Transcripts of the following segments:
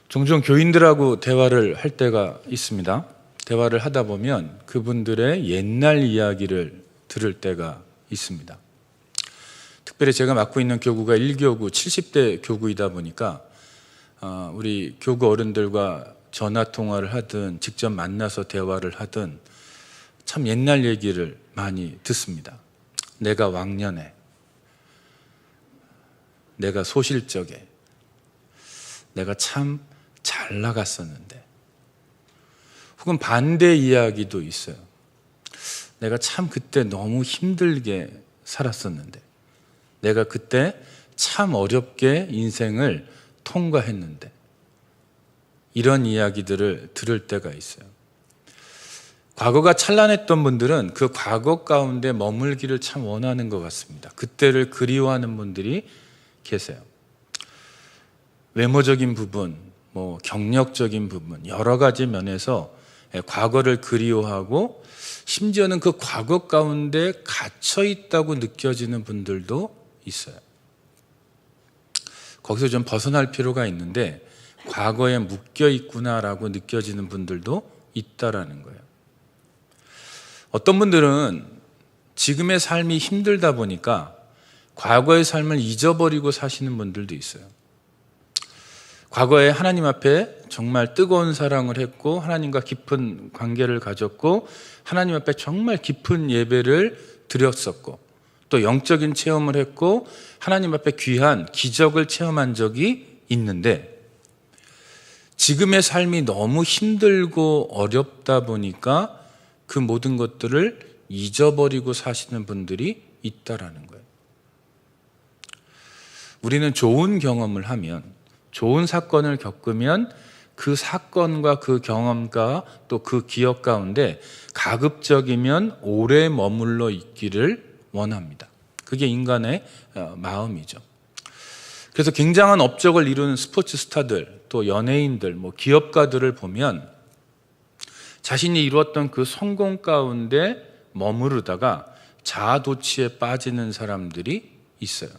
종종 교인들하고 대화를 할 때가 있습니다. 대화를 하다 보면 그분들의 옛날 이야기를 들을 때가 있습니다. 특별히 제가 맡고 있는 교구가 1교구 70대 교구이다 보니까 우리 교구 어른들과 전화 통화를 하든 직접 만나서 대화를 하든 참 옛날 얘기를 많이 듣습니다. 내가 왕년에, 내가 소실적에, 내가 참 잘 나갔었는데, 혹은 반대 이야기도 있어요. 내가 참 그때 너무 힘들게 살았었는데, 내가 그때 참 어렵게 인생을 통과했는데, 이런 이야기들을 들을 때가 있어요. 과거가 찬란했던 분들은 그 과거 가운데 머물기를 참 원하는 것 같습니다. 그때를 그리워하는 분들이 계세요. 외모적인 부분, 경력적인 부분, 여러 가지 면에서 과거를 그리워하고 심지어는 그 과거 가운데 갇혀 있다고 느껴지는 분들도 있어요. 거기서 좀 벗어날 필요가 있는데 과거에 묶여 있구나라고 느껴지는 분들도 있다라는 거예요. 어떤 분들은 지금의 삶이 힘들다 보니까 과거의 삶을 잊어버리고 사시는 분들도 있어요. 과거에 하나님 앞에 정말 뜨거운 사랑을 했고 하나님과 깊은 관계를 가졌고 하나님 앞에 정말 깊은 예배를 드렸었고 또 영적인 체험을 했고 하나님 앞에 귀한 기적을 체험한 적이 있는데 지금의 삶이 너무 힘들고 어렵다 보니까 그 모든 것들을 잊어버리고 사시는 분들이 있다라는 거예요. 우리는 좋은 경험을 하면, 좋은 사건을 겪으면 그 사건과 그 경험과 또 그 기억 가운데 가급적이면 오래 머물러 있기를 원합니다. 그게 인간의 마음이죠. 그래서 굉장한 업적을 이룬 스포츠 스타들, 또 연예인들, 기업가들을 보면 자신이 이루었던 그 성공 가운데 머무르다가 자아도취에 빠지는 사람들이 있어요.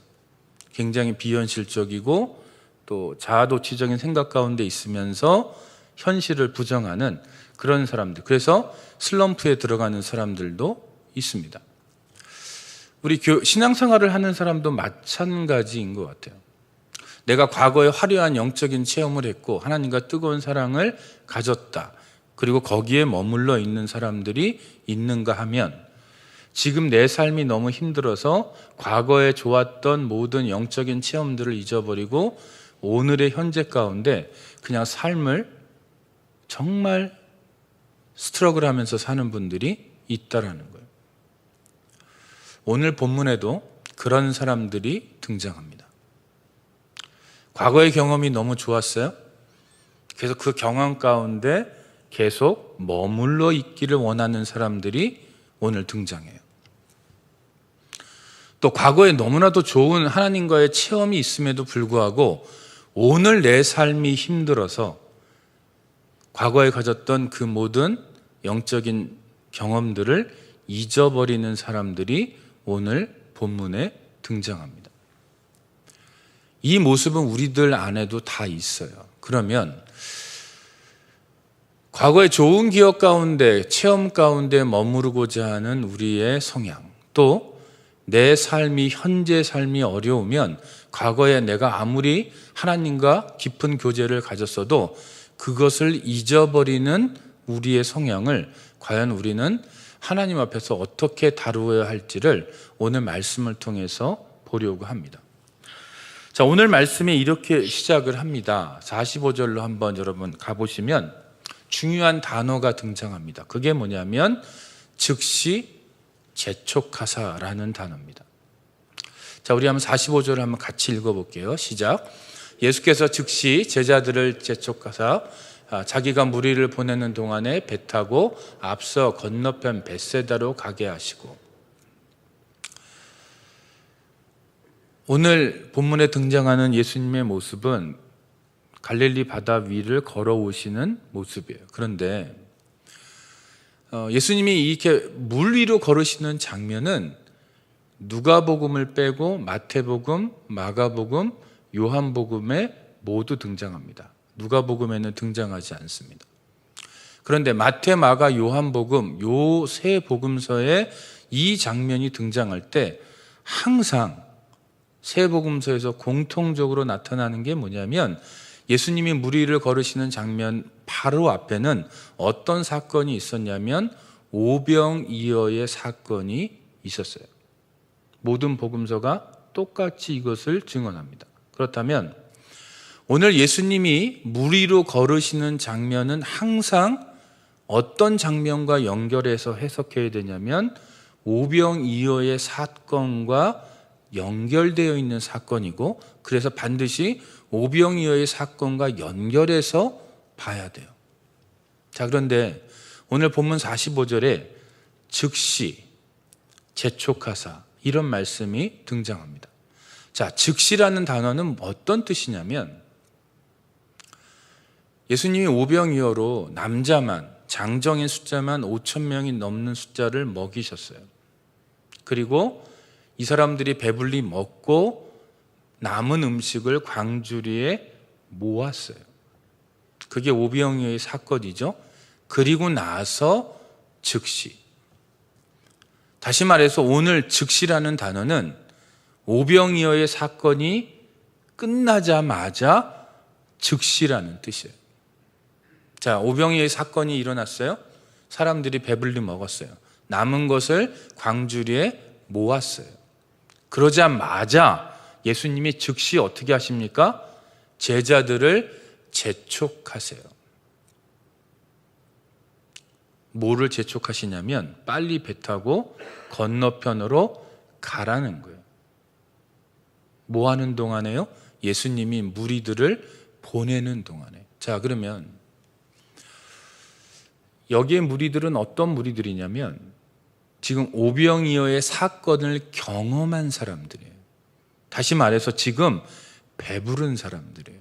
굉장히 비현실적이고 또 자아도취적인 생각 가운데 있으면서 현실을 부정하는 그런 사람들, 그래서 슬럼프에 들어가는 사람들도 있습니다. 우리 신앙생활을 하는 사람도 마찬가지인 것 같아요. 내가 과거에 화려한 영적인 체험을 했고 하나님과 뜨거운 사랑을 가졌다, 그리고 거기에 머물러 있는 사람들이 있는가 하면 지금 내 삶이 너무 힘들어서 과거에 좋았던 모든 영적인 체험들을 잊어버리고 오늘의 현재 가운데 그냥 삶을 정말 스트러글 하면서 사는 분들이 있다라는 거예요. 오늘 본문에도 그런 사람들이 등장합니다. 과거의 경험이 너무 좋았어요. 그래서 그 경험 가운데 계속 머물러 있기를 원하는 사람들이 오늘 등장해요. 또 과거에 너무나도 좋은 하나님과의 체험이 있음에도 불구하고 오늘 내 삶이 힘들어서 과거에 가졌던 그 모든 영적인 경험들을 잊어버리는 사람들이 오늘 본문에 등장합니다. 이 모습은 우리들 안에도 다 있어요. 그러면 과거의 좋은 기억 가운데, 체험 가운데 머무르고자 하는 우리의 성향, 또 내 삶이, 현재 삶이 어려우면 과거에 내가 아무리 하나님과 깊은 교제를 가졌어도 그것을 잊어버리는 우리의 성향을 과연 우리는 하나님 앞에서 어떻게 다루어야 할지를 오늘 말씀을 통해서 보려고 합니다. 자, 오늘 말씀이 이렇게 시작을 합니다. 45절로 한번 여러분 가보시면 중요한 단어가 등장합니다. 그게 뭐냐면 즉시 재촉하사라는 단어입니다. 자, 우리 한번 45절을 한번 같이 읽어볼게요. 시작. 예수께서 즉시 제자들을 재촉하사 자기가 무리를 보내는 동안에 배 타고 앞서 건너편 벳세다로 가게 하시고. 오늘 본문에 등장하는 예수님의 모습은 갈릴리 바다 위를 걸어오시는 모습이에요. 그런데 예수님이 이렇게 물 위로 걸으시는 장면은 누가복음을 빼고 마태복음, 마가복음, 요한복음에 모두 등장합니다. 누가복음에는 등장하지 않습니다. 그런데 마태, 마가, 요한복음 요 세 복음서에 이 장면이 등장할 때 항상 세 복음서에서 공통적으로 나타나는 게 뭐냐면 예수님이 무리를 걸으시는 장면 바로 앞에는 어떤 사건이 있었냐면 오병이어의 사건이 있었어요. 모든 복음서가 똑같이 이것을 증언합니다. 그렇다면 오늘 예수님이 무리로 걸으시는 장면은 항상 어떤 장면과 연결해서 해석해야 되냐면 오병이어의 사건과 연결되어 있는 사건이고, 그래서 반드시 오병이어의 사건과 연결해서 봐야 돼요. 자, 그런데 오늘 본문 45절에 즉시, 재촉하사 이런 말씀이 등장합니다. 자, 즉시라는 단어는 어떤 뜻이냐면 예수님이 오병이어로 남자만, 장정인 숫자만 5,000명이 넘는 숫자를 먹이셨어요. 그리고 이 사람들이 배불리 먹고 남은 음식을 광주리에 모았어요. 그게 오병이어의 사건이죠. 그리고 나서 즉시. 다시 말해서 오늘 즉시라는 단어는 오병이어의 사건이 끝나자마자 즉시라는 뜻이에요. 자, 오병이어의 사건이 일어났어요. 사람들이 배불리 먹었어요. 남은 것을 광주리에 모았어요. 그러자마자 예수님이 즉시 어떻게 하십니까? 제자들을 재촉하세요. 뭐를 재촉하시냐면 빨리 배 타고 건너편으로 가라는 거예요. 뭐 하는 동안에요? 예수님이 무리들을 보내는 동안에. 자, 그러면 여기에 무리들은 어떤 무리들이냐면 지금 오병이어의 사건을 경험한 사람들이에요. 다시 말해서 지금 배부른 사람들이에요.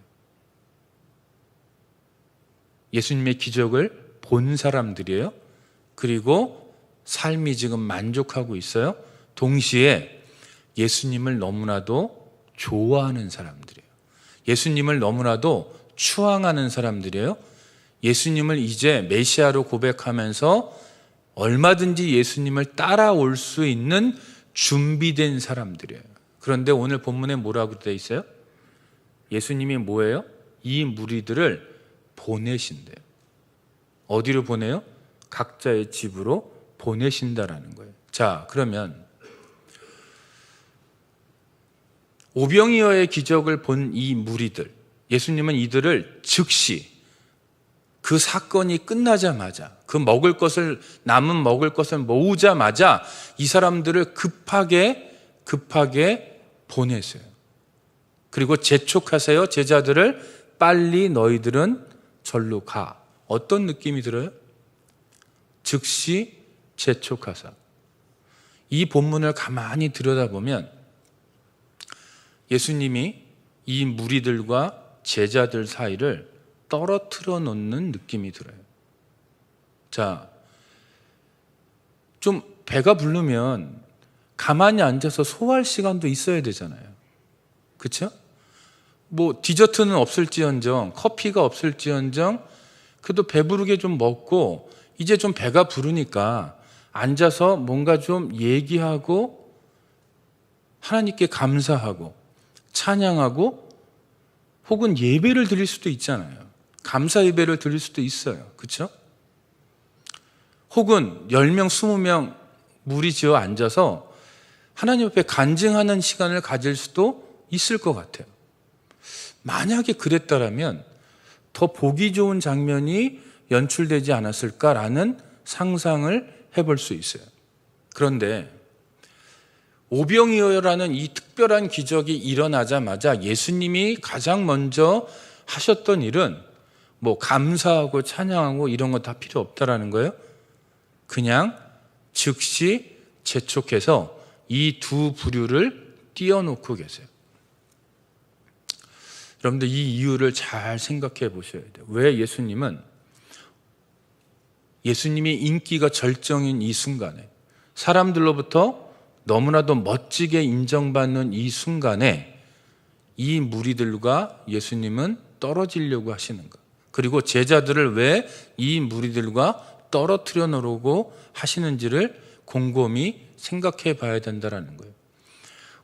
예수님의 기적을 본 사람들이에요. 그리고 삶이 지금 만족하고 있어요. 동시에 예수님을 너무나도 좋아하는 사람들이에요. 예수님을 너무나도 추앙하는 사람들이에요. 예수님을 이제 메시아로 고백하면서 얼마든지 예수님을 따라올 수 있는 준비된 사람들이에요. 그런데 오늘 본문에 뭐라고 되어 있어요? 예수님이 뭐예요? 이 무리들을 보내신대요. 어디로 보내요? 각자의 집으로 보내신다라는 거예요. 자, 그러면 오병이어의 기적을 본 이 무리들, 예수님은 이들을 즉시 그 사건이 끝나자마자 그 남은 먹을 것을 모으자마자 이 사람들을 급하게 보내세요. 그리고 재촉하세요. 제자들을 빨리 너희들은 절로 가. 어떤 느낌이 들어요? 즉시 재촉하사. 이 본문을 가만히 들여다보면 예수님이 이 무리들과 제자들 사이를 떨어뜨려 놓는 느낌이 들어요. 자, 좀 배가 부르면 가만히 앉아서 소화할 시간도 있어야 되잖아요. 그렇죠? 뭐 디저트는 없을지언정, 커피가 없을지언정, 그래도 배부르게 좀 먹고 이제 좀 배가 부르니까 앉아서 뭔가 좀 얘기하고 하나님께 감사하고 찬양하고 혹은 예배를 드릴 수도 있잖아요. 감사 예배를 드릴 수도 있어요. 그렇죠? 혹은 10명, 20명 무리지어 앉아서 하나님 앞에 간증하는 시간을 가질 수도 있을 것 같아요. 만약에 그랬다면 더 보기 좋은 장면이 연출되지 않았을까라는 상상을 해볼 수 있어요. 그런데 오병이어라는 이 특별한 기적이 일어나자마자 예수님이 가장 먼저 하셨던 일은 뭐 감사하고 찬양하고 이런 거 다 필요 없다라는 거예요. 그냥 즉시 재촉해서 이 두 부류를 띄워놓고 계세요. 여러분들 이 이유를 잘 생각해 보셔야 돼요. 왜 예수님이 인기가 절정인 이 순간에, 사람들로부터 너무나도 멋지게 인정받는 이 순간에 이 무리들과 예수님은 떨어지려고 하시는가? 그리고 제자들을 왜 이 무리들과 떨어뜨려 놓으려고 하시는지를 곰곰이 생각해 봐야 된다는 거예요.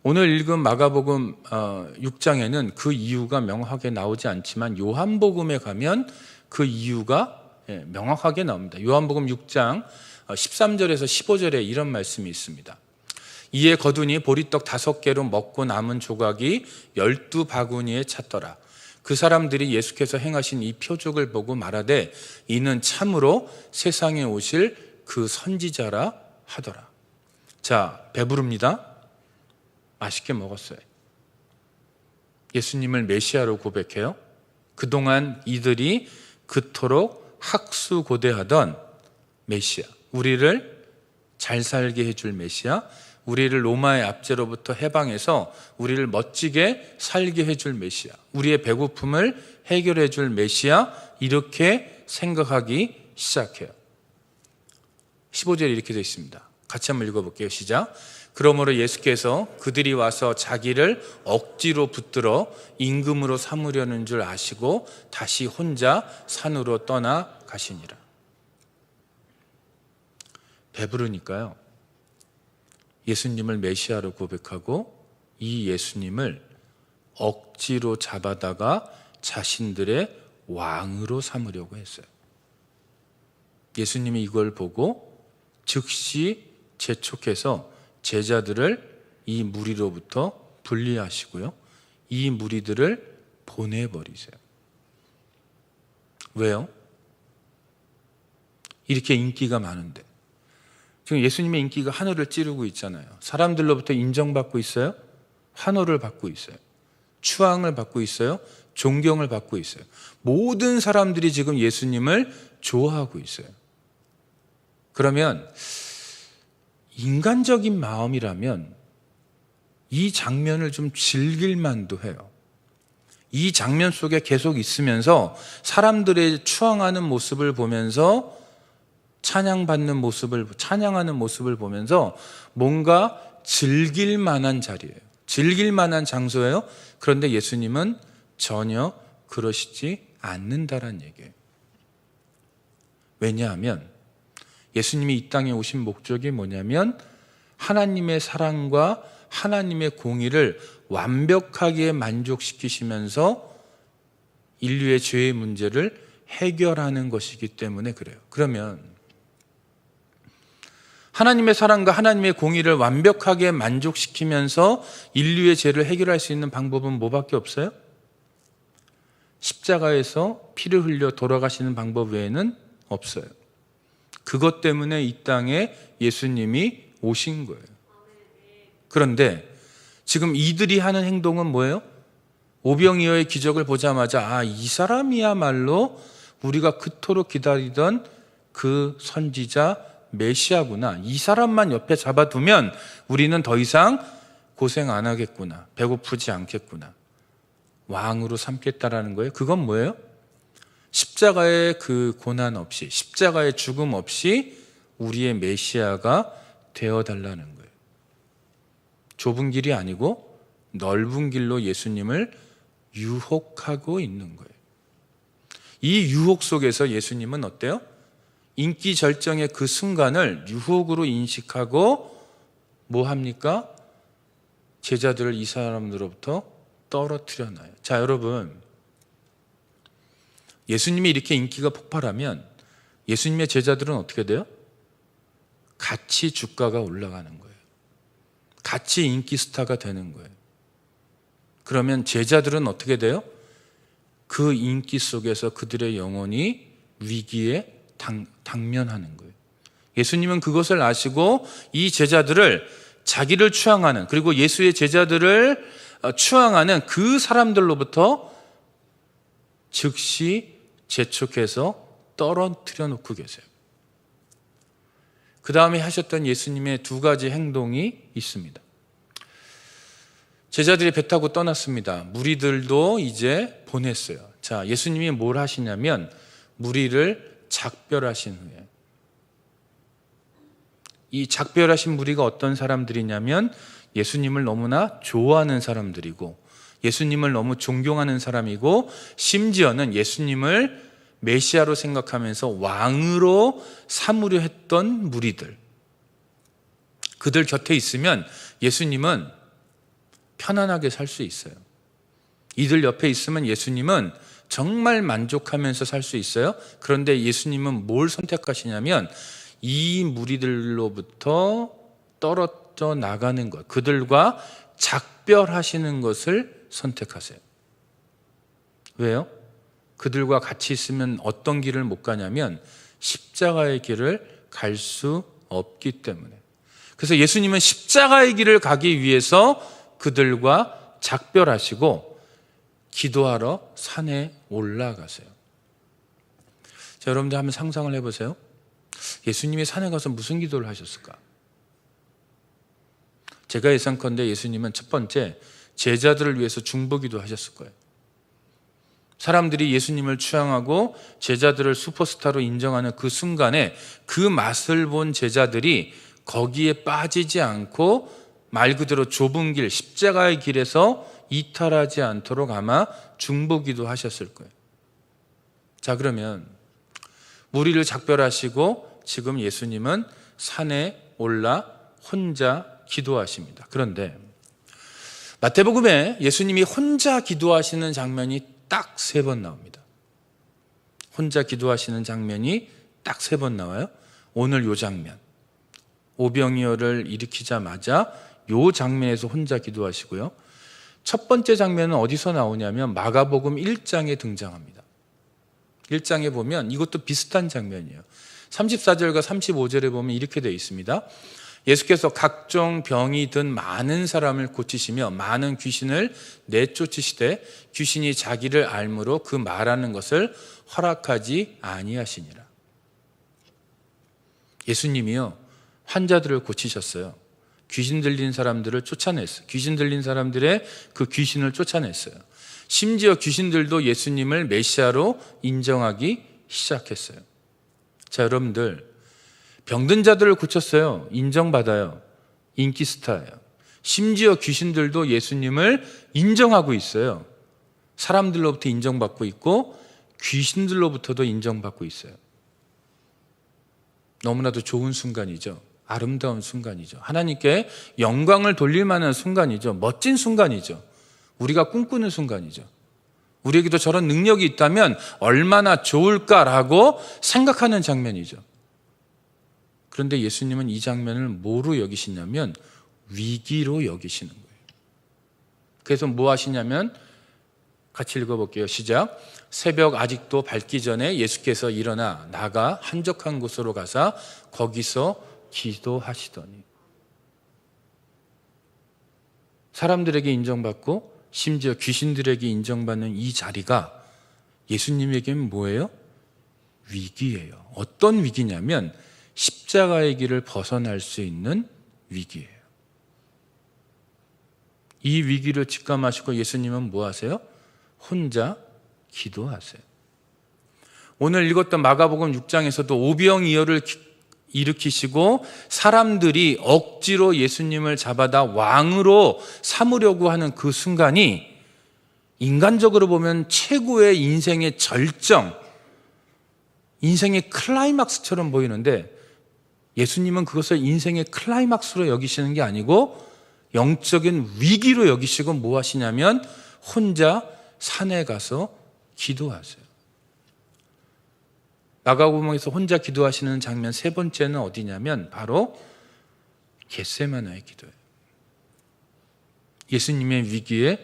오늘 읽은 마가복음 6장에는 그 이유가 명확하게 나오지 않지만 요한복음에 가면 그 이유가 명확하게 나옵니다. 요한복음 6장 13절에서 15절에 이런 말씀이 있습니다. 이에 거두니 보리떡 5개로 먹고 남은 조각이 12바구니에 찼더라. 그 사람들이 예수께서 행하신 이 표적을 보고 말하되 이는 참으로 세상에 오실 그 선지자라 하더라. 자, 배부릅니다. 맛있게 먹었어요. 예수님을 메시아로 고백해요. 그동안 이들이 그토록 학수고대하던 메시아, 우리를 잘 살게 해줄 메시아, 우리를 로마의 압제로부터 해방해서 우리를 멋지게 살게 해줄 메시아, 우리의 배고픔을 해결해 줄 메시아, 이렇게 생각하기 시작해요. 15절에 이렇게 되어 있습니다. 같이 한번 읽어볼게요. 시작. 그러므로 예수께서 그들이 와서 자기를 억지로 붙들어 임금으로 삼으려는 줄 아시고 다시 혼자 산으로 떠나 가시니라. 배부르니까요, 예수님을 메시아로 고백하고 이 예수님을 억지로 잡아다가 자신들의 왕으로 삼으려고 했어요. 예수님이 이걸 보고 즉시 재촉해서 제자들을 이 무리로부터 분리하시고요, 이 무리들을 보내버리세요. 왜요? 이렇게 인기가 많은데. 지금 예수님의 인기가 하늘을 찌르고 있잖아요. 사람들로부터 인정받고 있어요. 환호를 받고 있어요. 추앙을 받고 있어요. 존경을 받고 있어요. 모든 사람들이 지금 예수님을 좋아하고 있어요. 그러면 인간적인 마음이라면 이 장면을 좀 즐길 만도 해요. 이 장면 속에 계속 있으면서 사람들의 추앙하는 모습을 보면서 찬양하는 모습을 보면서 뭔가 즐길 만한 자리예요. 즐길 만한 장소예요. 그런데 예수님은 전혀 그러시지 않는다라는 얘기예요. 왜냐하면 예수님이 이 땅에 오신 목적이 뭐냐면 하나님의 사랑과 하나님의 공의를 완벽하게 만족시키시면서 인류의 죄의 문제를 해결하는 것이기 때문에 그래요. 그러면 하나님의 사랑과 하나님의 공의를 완벽하게 만족시키면서 인류의 죄를 해결할 수 있는 방법은 뭐밖에 없어요? 십자가에서 피를 흘려 돌아가시는 방법 외에는 없어요. 그것 때문에 이 땅에 예수님이 오신 거예요. 그런데 지금 이들이 하는 행동은 뭐예요? 오병이어의 기적을 보자마자 이 사람이야말로 우리가 그토록 기다리던 그 선지자 메시아구나. 이 사람만 옆에 잡아두면 우리는 더 이상 고생 안 하겠구나. 배고프지 않겠구나. 왕으로 삼겠다라는 거예요. 그건 뭐예요? 십자가의 그 고난 없이, 십자가의 죽음 없이 우리의 메시아가 되어달라는 거예요. 좁은 길이 아니고 넓은 길로 예수님을 유혹하고 있는 거예요. 이 유혹 속에서 예수님은 어때요? 인기 절정의 그 순간을 유혹으로 인식하고 뭐 합니까? 제자들을 이 사람들로부터 떨어뜨려 놔요. 자, 여러분, 예수님이 이렇게 인기가 폭발하면 예수님의 제자들은 어떻게 돼요? 같이 주가가 올라가는 거예요. 같이 인기 스타가 되는 거예요. 그러면 제자들은 어떻게 돼요? 그 인기 속에서 그들의 영혼이 위기에 당면하는 거예요. 예수님은 그것을 아시고 이 제자들을 자기를 추앙하는, 그리고 예수의 제자들을 추앙하는 그 사람들로부터 즉시 재촉해서 떨어뜨려 놓고 계세요. 그 다음에 하셨던 예수님의 두 가지 행동이 있습니다. 제자들이 배 타고 떠났습니다. 무리들도 이제 보냈어요. 자, 예수님이 뭘 하시냐면 무리를 작별하신 후에, 이 작별하신 무리가 어떤 사람들이냐면 예수님을 너무나 좋아하는 사람들이고 예수님을 너무 존경하는 사람이고 심지어는 예수님을 메시아로 생각하면서 왕으로 삼으려 했던 무리들, 그들 곁에 있으면 예수님은 편안하게 살 수 있어요. 이들 옆에 있으면 예수님은 정말 만족하면서 살 수 있어요. 그런데 예수님은 뭘 선택하시냐면 이 무리들로부터 떨어져 나가는 것, 그들과 작별하시는 것을 선택하세요. 왜요? 그들과 같이 있으면 어떤 길을 못 가냐면 십자가의 길을 갈 수 없기 때문에. 그래서 예수님은 십자가의 길을 가기 위해서 그들과 작별하시고 기도하러 산에 올라가세요. 자, 여러분들 한번 상상을 해보세요. 예수님이 산에 가서 무슨 기도를 하셨을까? 제가 예상컨대 예수님은 첫 번째 제자들을 위해서 중보기도 하셨을 거예요. 사람들이 예수님을 추앙하고 제자들을 슈퍼스타로 인정하는 그 순간에 그 맛을 본 제자들이 거기에 빠지지 않고 말 그대로 좁은 길, 십자가의 길에서 이탈하지 않도록 아마 중보기도 하셨을 거예요. 자, 그러면 무리를 작별하시고 지금 예수님은 산에 올라 혼자 기도하십니다. 그런데 마태복음에 예수님이 혼자 기도하시는 장면이 딱 3번 나옵니다. 혼자 기도하시는 장면이 딱 3번 나와요. 오늘 이 장면, 오병이어를 일으키자마자 이 장면에서 혼자 기도하시고요. 첫 번째 장면은 어디서 나오냐면 마가복음 1장에 등장합니다. 1장에 보면 이것도 비슷한 장면이에요. 34절과 35절에 보면 이렇게 되어 있습니다. 예수께서 각종 병이 든 많은 사람을 고치시며 많은 귀신을 내쫓으시되 귀신이 자기를 알므로 그 말하는 것을 허락하지 아니하시니라. 예수님이요, 환자들을 고치셨어요. 귀신 들린 사람들을 쫓아냈어요. 귀신 들린 사람들의 그 귀신을 쫓아냈어요. 심지어 귀신들도 예수님을 메시아로 인정하기 시작했어요. 자, 여러분들, 병든 자들을 고쳤어요. 인정받아요. 인기 스타예요. 심지어 귀신들도 예수님을 인정하고 있어요. 사람들로부터 인정받고 있고 귀신들로부터도 인정받고 있어요. 너무나도 좋은 순간이죠. 아름다운 순간이죠. 하나님께 영광을 돌릴 만한 순간이죠. 멋진 순간이죠. 우리가 꿈꾸는 순간이죠. 우리에게도 저런 능력이 있다면 얼마나 좋을까라고 생각하는 장면이죠. 그런데 예수님은 이 장면을 뭐로 여기시냐면 위기로 여기시는 거예요. 그래서 뭐 하시냐면 같이 읽어볼게요. 시작. 새벽 아직도 밝기 전에 예수께서 일어나 나가 한적한 곳으로 가사 거기서 기도하시더니. 사람들에게 인정받고 심지어 귀신들에게 인정받는 이 자리가 예수님에게는 뭐예요? 위기예요. 어떤 위기냐면 십자가의 길을 벗어날 수 있는 위기예요. 이 위기를 직감하시고 예수님은 뭐 하세요? 혼자 기도하세요. 오늘 읽었던 마가복음 6장에서도 오병이어를 일으키시고 사람들이 억지로 예수님을 잡아다 왕으로 삼으려고 하는 그 순간이 인간적으로 보면 최고의 인생의 절정, 인생의 클라이막스처럼 보이는데 예수님은 그것을 인생의 클라이막스로 여기시는 게 아니고 영적인 위기로 여기시고 뭐 하시냐면 혼자 산에 가서 기도하세요. 마가복음에서 혼자 기도하시는 장면 3번째는 어디냐면 바로 겟세마나의 기도예요. 예수님의 위기의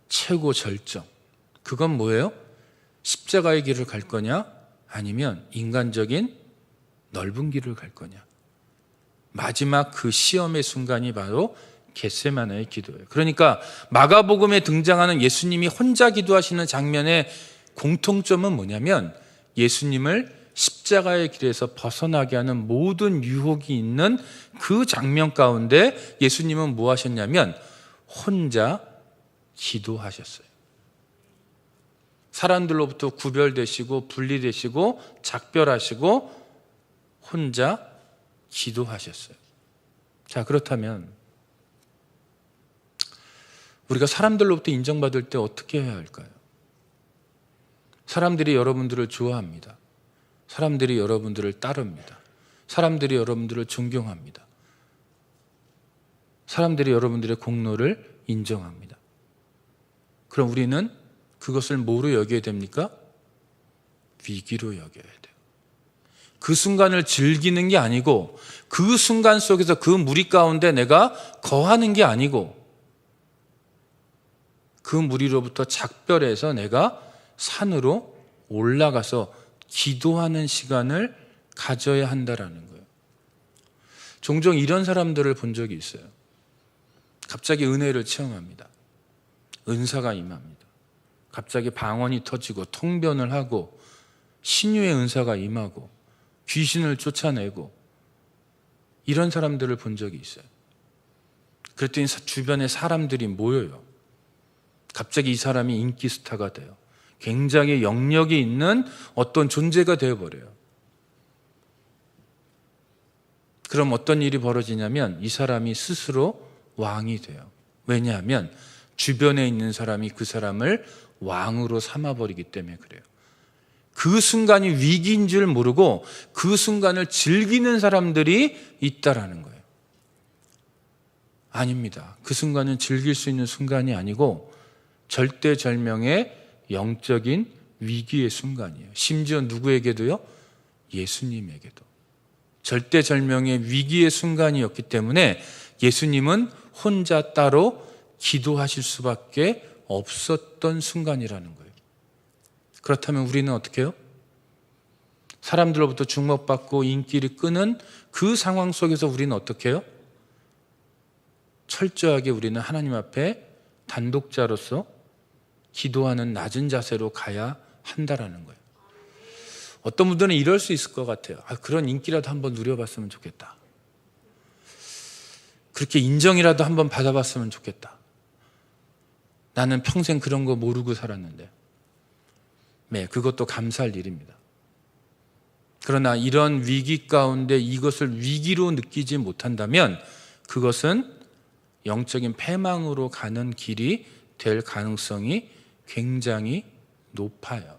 최고 절정. 그건 뭐예요? 십자가의 길을 갈 거냐? 아니면 인간적인 넓은 길을 갈 거냐? 마지막 그 시험의 순간이 바로 겟세마나의 기도예요. 그러니까 마가복음에 등장하는 예수님이 혼자 기도하시는 장면의 공통점은 뭐냐면 예수님을 십자가의 길에서 벗어나게 하는 모든 유혹이 있는 그 장면 가운데 예수님은 뭐 하셨냐면 혼자 기도하셨어요. 사람들로부터 구별되시고 분리되시고 작별하시고 혼자 기도하셨어요. 자, 그렇다면 우리가 사람들로부터 인정받을 때 어떻게 해야 할까요? 사람들이 여러분들을 좋아합니다. 사람들이 여러분들을 따릅니다. 사람들이 여러분들을 존경합니다. 사람들이 여러분들의 공로를 인정합니다. 그럼 우리는 그것을 뭐로 여겨야 됩니까? 위기로 여겨야 돼요. 그 순간을 즐기는 게 아니고, 그 순간 속에서 그 무리 가운데 내가 거하는 게 아니고, 그 무리로부터 작별해서 내가 산으로 올라가서 기도하는 시간을 가져야 한다라는 거예요. 종종 이런 사람들을 본 적이 있어요. 갑자기 은혜를 체험합니다. 은사가 임합니다. 갑자기 방언이 터지고 통변을 하고 신유의 은사가 임하고 귀신을 쫓아내고 이런 사람들을 본 적이 있어요. 그랬더니 주변에 사람들이 모여요. 갑자기 이 사람이 인기 스타가 돼요. 굉장히 영역이 있는 어떤 존재가 되어버려요. 그럼 어떤 일이 벌어지냐면 이 사람이 스스로 왕이 돼요. 왜냐하면 주변에 있는 사람이 그 사람을 왕으로 삼아버리기 때문에 그래요. 그 순간이 위기인 줄 모르고 그 순간을 즐기는 사람들이 있다라는 거예요. 아닙니다. 그 순간은 즐길 수 있는 순간이 아니고 절대절명의 영적인 위기의 순간이에요. 심지어 누구에게도요? 예수님에게도. 절대절명의 위기의 순간이었기 때문에 예수님은 혼자 따로 기도하실 수밖에 없었던 순간이라는 거예요. 그렇다면 우리는 어떻게 해요? 사람들로부터 주목받고 인기를 끄는 그 상황 속에서 우리는 어떻게 해요? 철저하게 우리는 하나님 앞에 단독자로서 기도하는 낮은 자세로 가야 한다라는 거예요. 어떤 분들은 이럴 수 있을 것 같아요. 그런 인기라도 한번 누려봤으면 좋겠다. 그렇게 인정이라도 한번 받아봤으면 좋겠다. 나는 평생 그런 거 모르고 살았는데. 네, 그것도 감사할 일입니다. 그러나 이런 위기 가운데 이것을 위기로 느끼지 못한다면 그것은 영적인 패망으로 가는 길이 될 가능성이 굉장히 높아요.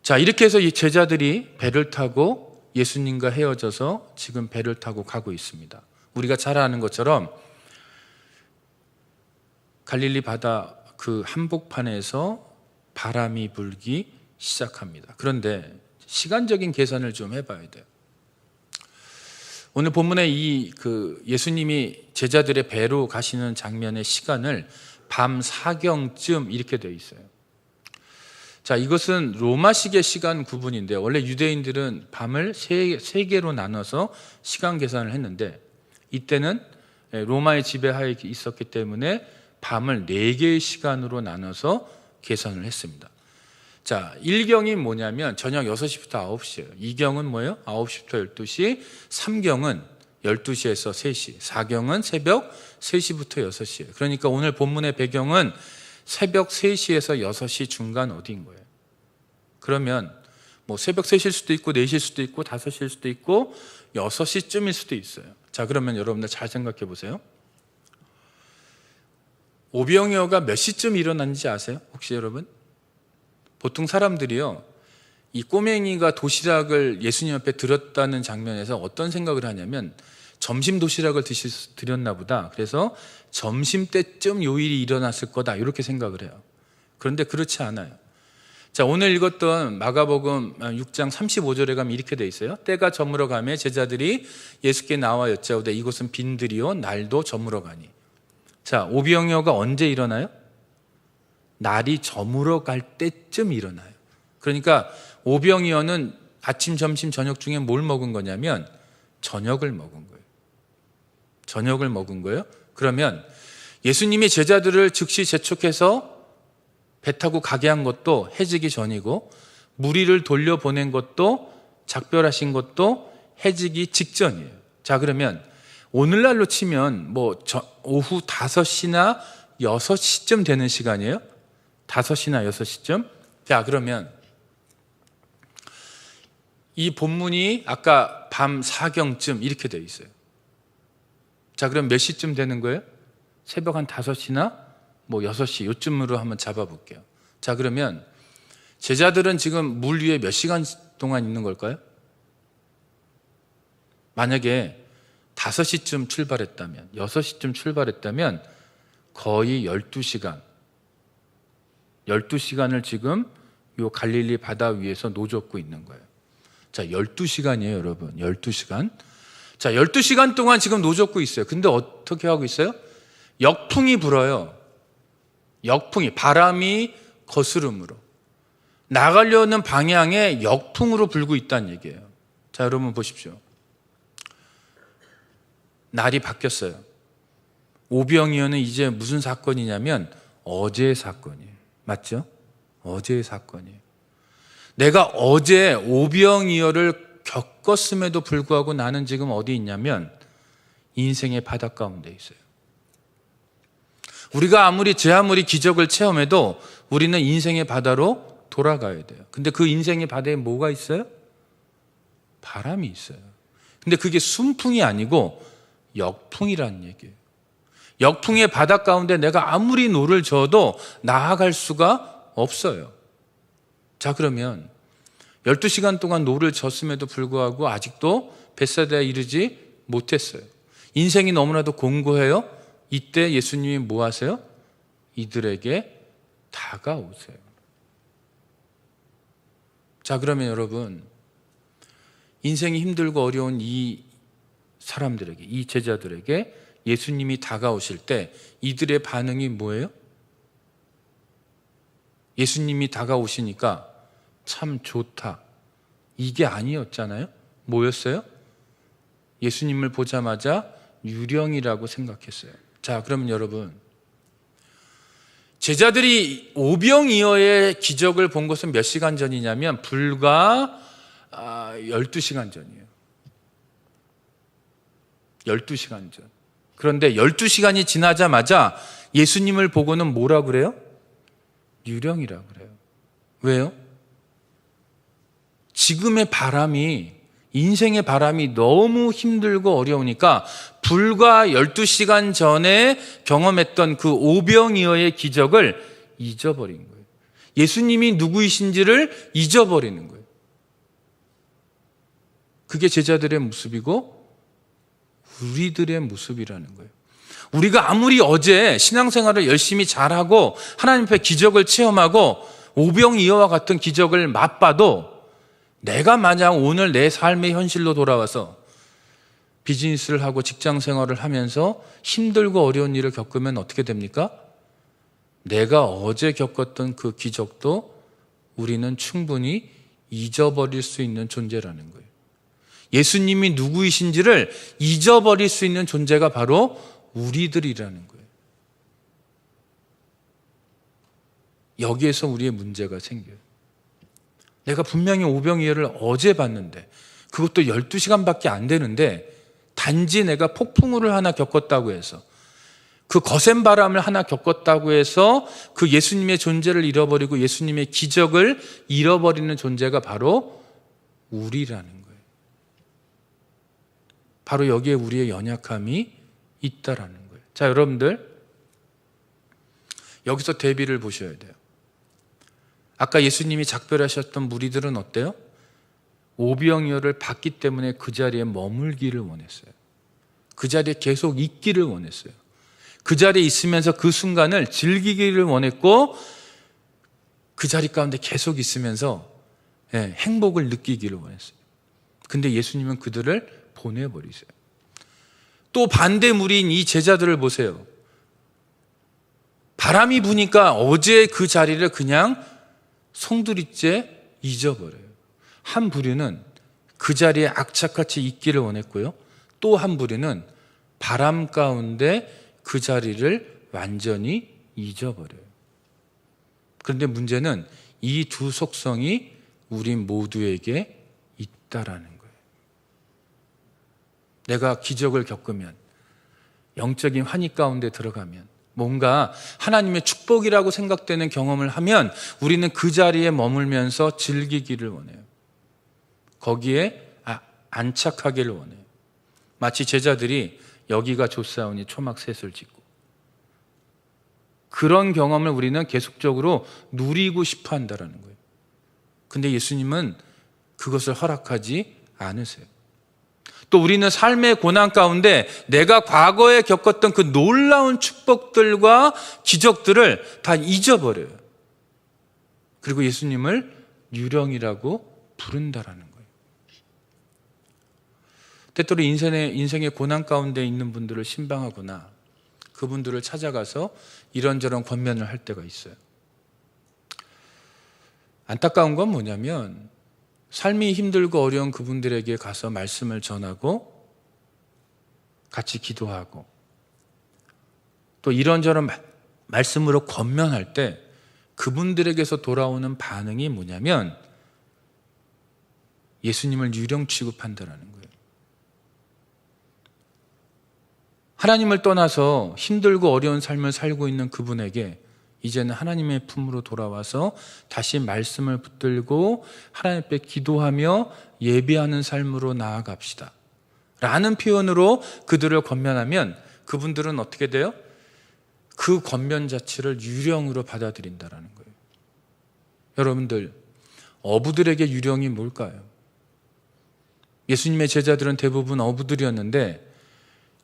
자, 이렇게 해서 이 제자들이 배를 타고 예수님과 헤어져서 지금 배를 타고 가고 있습니다. 우리가 잘 아는 것처럼 갈릴리 바다 그 한복판에서 바람이 불기 시작합니다. 그런데 시간적인 계산을 좀 해봐야 돼요. 오늘 본문에 예수님이 제자들의 배로 가시는 장면의 시간을 밤 4경쯤 이렇게 되어 있어요. 자, 이것은 로마식의 시간 구분인데 원래 유대인들은 밤을 세 개로 나눠서 시간 계산을 했는데 이때는 로마의 지배하에 있었기 때문에 밤을 4개의 시간으로 나눠서 계산을 했습니다. 자, 1경이 뭐냐면 저녁 6시부터 9시예요. 2경은 뭐예요? 9시부터 12시. 3경은 12시에서 3시. 4경은 새벽 3시부터 6시예요. 그러니까 오늘 본문의 배경은 새벽 3시에서 6시 중간 어디인 거예요. 그러면 뭐 새벽 3시일 수도 있고 4시일 수도 있고 5시일 수도 있고 6시쯤일 수도 있어요. 자, 그러면 여러분들 잘 생각해 보세요. 오병이어가 몇 시쯤 일어났는지 아세요? 혹시 여러분? 보통 사람들이요, 이 꼬맹이가 도시락을 예수님 앞에 들었다는 장면에서 어떤 생각을 하냐면 점심 도시락을 드렸나 보다. 그래서 점심 때쯤 요 일이 일어났을 거다. 이렇게 생각을 해요. 그런데 그렇지 않아요. 자, 오늘 읽었던 마가복음 6장 35절에 가면 이렇게 돼 있어요. 때가 저물어 가매 제자들이 예수께 나와 여짜오되 이곳은 빈들이요 날도 저물어 가니. 자, 오병이어가 언제 일어나요? 날이 저물어 갈 때쯤 일어나요. 그러니까 오병이어는 아침, 점심, 저녁 중에 뭘 먹은 거냐면 저녁을 먹은 거예요. 저녁을 먹은 거예요. 그러면 예수님이 제자들을 즉시 재촉해서 배 타고 가게 한 것도 해지기 전이고 무리를 돌려보낸 것도 작별하신 것도 해지기 직전이에요. 자, 그러면 오늘날로 치면 오후 5시나 6시쯤 되는 시간이에요. 5시나 6시쯤. 자, 그러면 이 본문이 아까 밤 4경쯤 이렇게 되어 있어요. 자, 그럼 몇 시쯤 되는 거예요? 새벽 한 5시나 뭐 6시 요쯤으로 한번 잡아볼게요. 자, 그러면 제자들은 지금 물 위에 몇 시간 동안 있는 걸까요? 만약에 5시쯤 출발했다면, 6시쯤 출발했다면 거의 12시간을 지금 요 갈릴리 바다 위에서 노젓고 있는 거예요. 자, 12시간이에요, 여러분. 12시간. 자, 12시간 동안 지금 노젓고 있어요. 근데 어떻게 하고 있어요? 역풍이 불어요. 역풍이, 바람이 거스름으로. 나가려는 방향에 역풍으로 불고 있다는 얘기예요. 자, 여러분 보십시오. 날이 바뀌었어요. 오병이어는 이제 무슨 사건이냐면 어제의 사건이에요. 맞죠? 어제의 사건이에요. 내가 어제 오병이어를 겪었음에도 불구하고 나는 지금 어디 있냐면 인생의 바닷가운데 있어요. 우리가 아무리 기적을 체험해도 우리는 인생의 바다로 돌아가야 돼요. 근데 그 인생의 바다에 뭐가 있어요? 바람이 있어요. 근데 그게 순풍이 아니고 역풍이라는 얘기예요. 역풍의 바다 가운데 내가 아무리 노를 저어도 나아갈 수가 없어요. 자, 그러면 12시간 동안 노를 졌음에도 불구하고 아직도 벳사다에 이르지 못했어요. 인생이 너무나도 공고해요. 이때 예수님이 뭐 하세요? 이들에게 다가오세요. 자, 그러면 여러분, 인생이 힘들고 어려운 이 사람들에게, 이 제자들에게 예수님이 다가오실 때 이들의 반응이 뭐예요? 예수님이 다가오시니까 참 좋다, 이게 아니었잖아요. 뭐였어요? 예수님을 보자마자 유령이라고 생각했어요. 자, 그러면 여러분, 제자들이 오병이어의 기적을 본 것은 몇 시간 전이냐면 불과 12시간 전이에요. 12시간 전. 그런데 12시간이 지나자마자 예수님을 보고는 뭐라 그래요? 유령이라고 그래요. 왜요? 지금의 바람이, 인생의 바람이 너무 힘들고 어려우니까 불과 12시간 전에 경험했던 그 오병이어의 기적을 잊어버린 거예요. 예수님이 누구이신지를 잊어버리는 거예요. 그게 제자들의 모습이고 우리들의 모습이라는 거예요. 우리가 아무리 어제 신앙생활을 열심히 잘하고 하나님 앞에 기적을 체험하고 오병이어와 같은 기적을 맛봐도 내가 만약 오늘 내 삶의 현실로 돌아와서 비즈니스를 하고 직장생활을 하면서 힘들고 어려운 일을 겪으면 어떻게 됩니까? 내가 어제 겪었던 그 기적도 우리는 충분히 잊어버릴 수 있는 존재라는 거예요. 예수님이 누구이신지를 잊어버릴 수 있는 존재가 바로 우리들이라는 거예요. 여기에서 우리의 문제가 생겨요. 내가 분명히 오병이어를 어제 봤는데 그것도 12시간밖에 안 되는데 단지 내가 폭풍우를 하나 겪었다고 해서, 그 거센 바람을 하나 겪었다고 해서 그 예수님의 존재를 잃어버리고 예수님의 기적을 잃어버리는 존재가 바로 우리라는 거예요. 바로 여기에 우리의 연약함이 있다라는 거예요. 자, 여러분들, 여기서 대비를 보셔야 돼요. 아까 예수님이 작별하셨던 무리들은 어때요? 오병이어를 봤기 때문에 그 자리에 머물기를 원했어요. 그 자리에 계속 있기를 원했어요. 그 자리에 있으면서 그 순간을 즐기기를 원했고 그 자리 가운데 계속 있으면서 행복을 느끼기를 원했어요. 근데 예수님은 그들을 보내버리세요. 또 반대무리인 이 제자들을 보세요. 바람이 부니까 어제 그 자리를 그냥 송두리째 잊어버려요. 한 부류는 그 자리에 악착같이 있기를 원했고요. 또 한 부류는 바람 가운데 그 자리를 완전히 잊어버려요. 그런데 문제는 이 두 속성이 우리 모두에게 있다라는 거예요. 내가 기적을 겪으면, 영적인 환희 가운데 들어가면, 뭔가 하나님의 축복이라고 생각되는 경험을 하면 우리는 그 자리에 머물면서 즐기기를 원해요. 거기에 안착하기를 원해요. 마치 제자들이 여기가 좋사오니 초막 셋을 짓고, 그런 경험을 우리는 계속적으로 누리고 싶어 한다는 거예요. 근데 예수님은 그것을 허락하지 않으세요. 또 우리는 삶의 고난 가운데 내가 과거에 겪었던 그 놀라운 축복들과 기적들을 다 잊어버려요. 그리고 예수님을 유령이라고 부른다라는 거예요. 때때로 인생의 고난 가운데 있는 분들을 신방하거나 그분들을 찾아가서 이런저런 권면을 할 때가 있어요. 안타까운 건 뭐냐면 삶이 힘들고 어려운 그분들에게 가서 말씀을 전하고 같이 기도하고 또 이런저런 말씀으로 권면할 때 그분들에게서 돌아오는 반응이 뭐냐면 예수님을 유령 취급한다는 거예요. 하나님을 떠나서 힘들고 어려운 삶을 살고 있는 그분에게 이제는 하나님의 품으로 돌아와서 다시 말씀을 붙들고 하나님 앞에 기도하며 예배하는 삶으로 나아갑시다 라는 표현으로 그들을 권면하면 그분들은 어떻게 돼요? 그 권면 자체를 유령으로 받아들인다는 거예요. 여러분들, 어부들에게 유령이 뭘까요? 예수님의 제자들은 대부분 어부들이었는데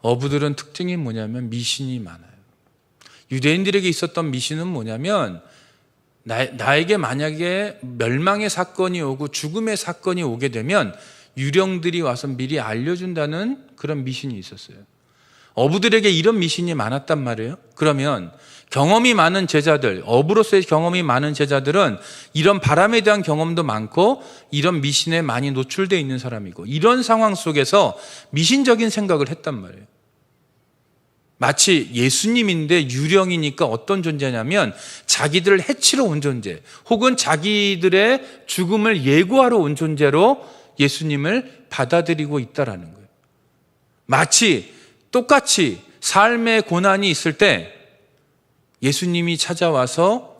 어부들은 특징이 뭐냐면 미신이 많아요. 유대인들에게 있었던 미신은 뭐냐면 나에게 만약에 멸망의 사건이 오고 죽음의 사건이 오게 되면 유령들이 와서 미리 알려준다는 그런 미신이 있었어요. 어부들에게 이런 미신이 많았단 말이에요. 그러면 경험이 많은 제자들, 어부로서의 경험이 많은 제자들은 이런 바람에 대한 경험도 많고 이런 미신에 많이 노출되어 있는 사람이고 이런 상황 속에서 미신적인 생각을 했단 말이에요. 마치 예수님인데 유령이니까 어떤 존재냐면 자기들을 해치러 온 존재 혹은 자기들의 죽음을 예고하러 온 존재로 예수님을 받아들이고 있다는 거예요. 마치 똑같이 삶의 고난이 있을 때 예수님이 찾아와서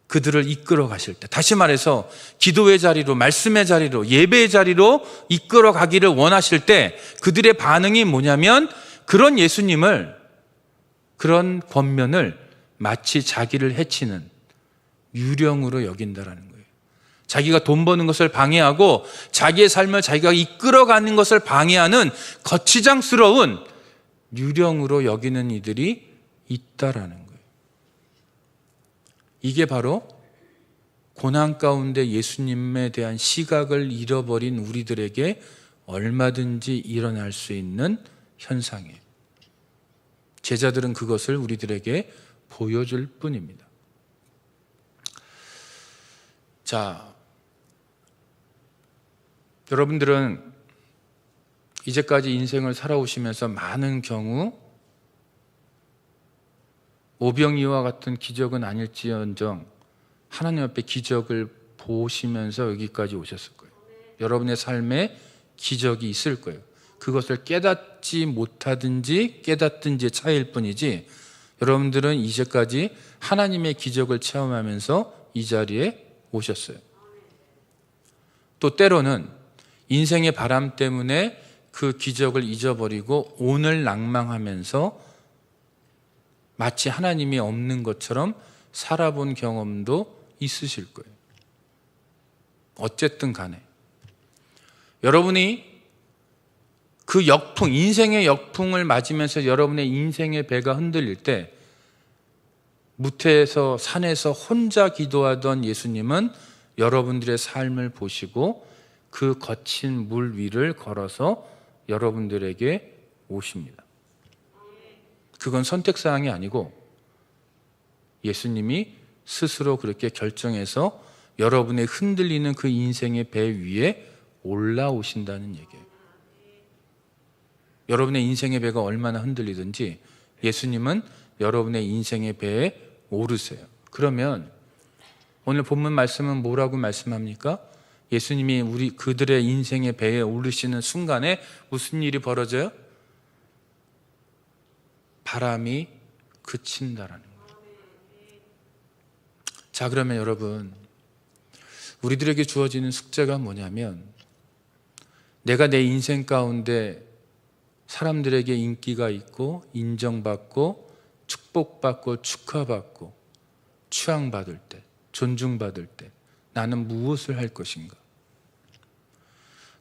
그들을 이끌어 가실 때, 다시 말해서 기도의 자리로, 말씀의 자리로, 예배의 자리로 이끌어 가기를 원하실 때 그들의 반응이 뭐냐면 그런 예수님을, 그런 권면을 마치 자기를 해치는 유령으로 여긴다라는 거예요. 자기가 돈 버는 것을 방해하고 자기의 삶을 자기가 이끌어가는 것을 방해하는 거치장스러운 유령으로 여기는 이들이 있다라는 거예요. 이게 바로 고난 가운데 예수님에 대한 시각을 잃어버린 우리들에게 얼마든지 일어날 수 있는 현상이에요. 제자들은 그것을 우리들에게 보여줄 뿐입니다. 자, 여러분들은 이제까지 인생을 살아오시면서 많은 경우 오병이와 같은 기적은 아닐지언정 하나님 앞에 기적을 보시면서 여기까지 오셨을 거예요. 여러분의 삶에 기적이 있을 거예요. 그것을 깨닫지 못하든지 깨닫든지 차이일 뿐이지 여러분들은 이제까지 하나님의 기적을 체험하면서 이 자리에 오셨어요. 또 때로는 인생의 바람 때문에 그 기적을 잊어버리고 오늘 낭망하면서 마치 하나님이 없는 것처럼 살아본 경험도 있으실 거예요. 어쨌든 간에 여러분이 그 역풍, 인생의 역풍을 맞으면서 여러분의 인생의 배가 흔들릴 때 무태에서 산에서 혼자 기도하던 예수님은 여러분들의 삶을 보시고 그 거친 물 위를 걸어서 여러분들에게 오십니다. 그건 선택사항이 아니고 예수님이 스스로 그렇게 결정해서 여러분의 흔들리는 그 인생의 배 위에 올라오신다는 얘기예요. 여러분의 인생의 배가 얼마나 흔들리든지 예수님은 여러분의 인생의 배에 오르세요. 그러면 오늘 본문 말씀은 뭐라고 말씀합니까? 예수님이 그들의 인생의 배에 오르시는 순간에 무슨 일이 벌어져요? 바람이 그친다라는 거예요. 자, 그러면 여러분, 우리들에게 주어지는 숙제가 뭐냐면 내가 내 인생 가운데 사람들에게 인기가 있고 인정받고 축복받고 축하받고 추앙받을 때, 존중받을 때 나는 무엇을 할 것인가?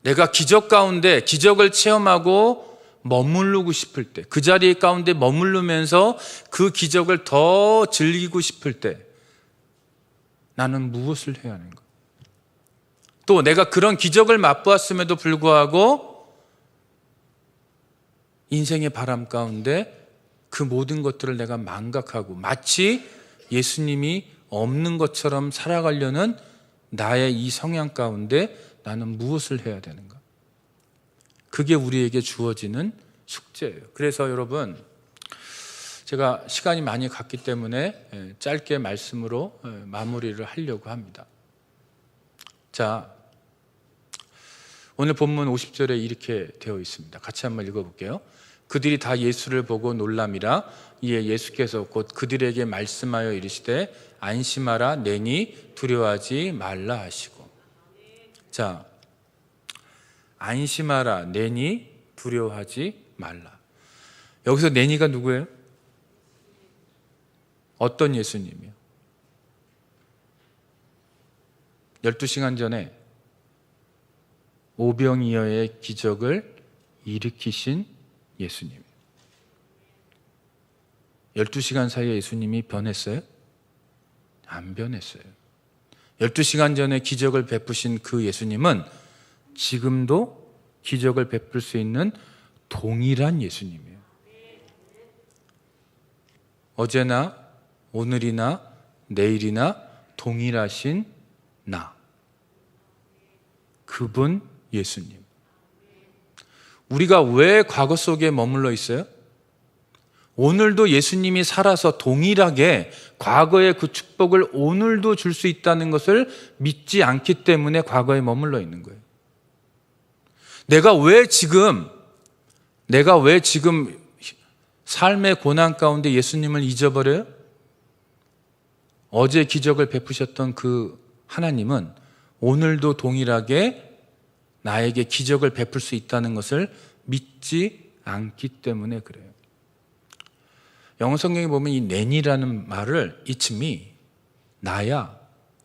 내가 기적 가운데 기적을 체험하고 머무르고 싶을 때, 그 자리 가운데 머무르면서 그 기적을 더 즐기고 싶을 때 나는 무엇을 해야 하는가? 또 내가 그런 기적을 맛보았음에도 불구하고 인생의 바람 가운데 그 모든 것들을 내가 망각하고 마치 예수님이 없는 것처럼 살아가려는 나의 이 성향 가운데 나는 무엇을 해야 되는가? 그게 우리에게 주어지는 숙제예요. 그래서 여러분, 제가 시간이 많이 갔기 때문에 짧게 말씀으로 마무리를 하려고 합니다. 자, 오늘 본문 50절에 이렇게 되어 있습니다. 같이 한번 읽어볼게요. 그들이 다 예수를 보고 놀람이라. 이에 예수께서 곧 그들에게 말씀하여 이르시되 안심하라, 내니 두려워하지 말라 하시고. 자, 안심하라, 내니 두려워하지 말라. 여기서 내니가 누구예요? 어떤 예수님이요? 12시간 전에 오병이어의 기적을 일으키신 예수님. 12시간 사이에 예수님이 변했어요? 안 변했어요. 12시간 전에 기적을 베푸신 그 예수님은 지금도 기적을 베풀 수 있는 동일한 예수님이에요. 어제나 오늘이나 내일이나 동일하신 나, 그분 예수님. 우리가 왜 과거 속에 머물러 있어요? 오늘도 예수님이 살아서 동일하게 과거의 그 축복을 오늘도 줄 수 있다는 것을 믿지 않기 때문에 과거에 머물러 있는 거예요. 내가 왜 지금 삶의 고난 가운데 예수님을 잊어버려요? 어제 기적을 베푸셨던 그 하나님은 오늘도 동일하게 나에게 기적을 베풀 수 있다는 것을 믿지 않기 때문에 그래요. 영어 성경에 보면 이 내니라는 말을 It's me, 나야,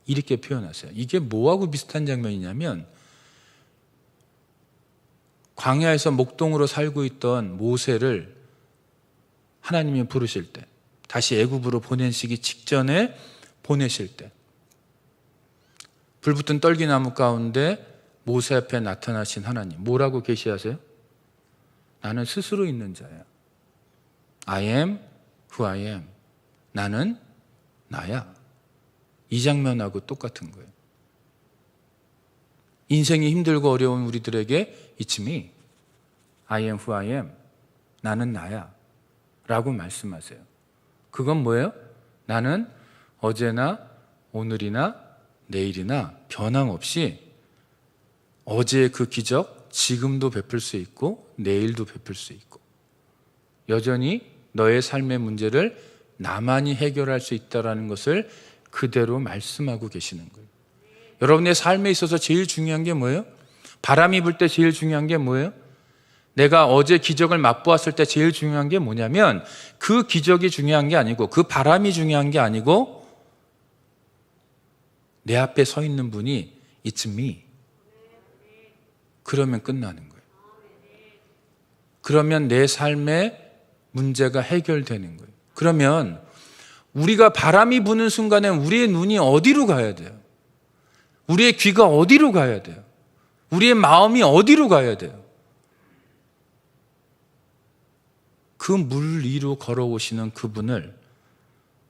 이렇게 표현하세요. 이게 뭐하고 비슷한 장면이냐면 광야에서 목동으로 살고 있던 모세를 하나님이 부르실 때, 다시 애굽으로 보내시기 직전에 보내실 때, 불붙은 떨기나무 가운데 모세 앞에 나타나신 하나님, 뭐라고 계시하세요? 나는 스스로 있는 자야. I am who I am. 나는 나야. 이 장면하고 똑같은 거예요. 인생이 힘들고 어려운 우리들에게 It's me. I am who I am. 나는 나야. 라고 말씀하세요. 그건 뭐예요? 나는 어제나 오늘이나 내일이나 변함없이 어제의 그 기적 지금도 베풀 수 있고 내일도 베풀 수 있고 여전히 너의 삶의 문제를 나만이 해결할 수 있다는 것을 그대로 말씀하고 계시는 거예요. 여러분의 삶에 있어서 제일 중요한 게 뭐예요? 바람이 불 때 제일 중요한 게 뭐예요? 내가 어제 기적을 맛보았을 때 제일 중요한 게 뭐냐면 그 기적이 중요한 게 아니고 그 바람이 중요한 게 아니고 내 앞에 서 있는 분이 It's me. 그러면 끝나는 거예요. 그러면 내 삶의 문제가 해결되는 거예요. 그러면 우리가 바람이 부는 순간에 우리의 눈이 어디로 가야 돼요? 우리의 귀가 어디로 가야 돼요? 우리의 마음이 어디로 가야 돼요? 그 물 위로 걸어오시는 그분을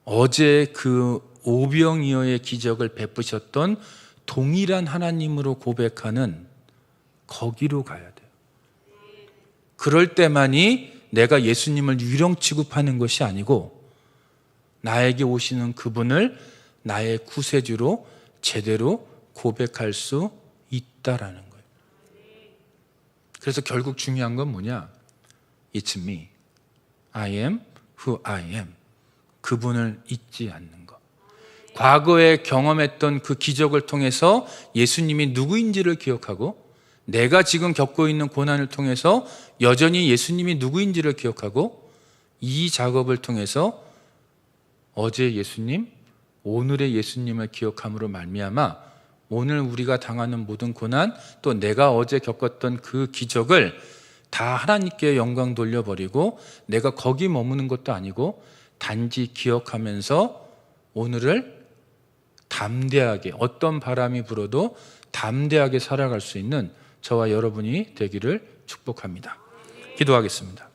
어제 그 오병이어의 기적을 베푸셨던 동일한 하나님으로 고백하는 거기로 가야 돼요. 그럴 때만이 내가 예수님을 유령 취급하는 것이 아니고 나에게 오시는 그분을 나의 구세주로 제대로 고백할 수 있다라는 거예요. 그래서 결국 중요한 건 뭐냐? It's me. I am who I am. 그분을 잊지 않는 것. 과거에 경험했던 그 기적을 통해서 예수님이 누구인지를 기억하고 내가 지금 겪고 있는 고난을 통해서 여전히 예수님이 누구인지를 기억하고 이 작업을 통해서 어제 예수님, 오늘의 예수님을 기억함으로 말미암아 오늘 우리가 당하는 모든 고난, 또 내가 어제 겪었던 그 기적을 다 하나님께 영광 돌려버리고 내가 거기 머무는 것도 아니고 단지 기억하면서 오늘을 담대하게, 어떤 바람이 불어도 담대하게 살아갈 수 있는 저와 여러분이 되기를 축복합니다. 기도하겠습니다.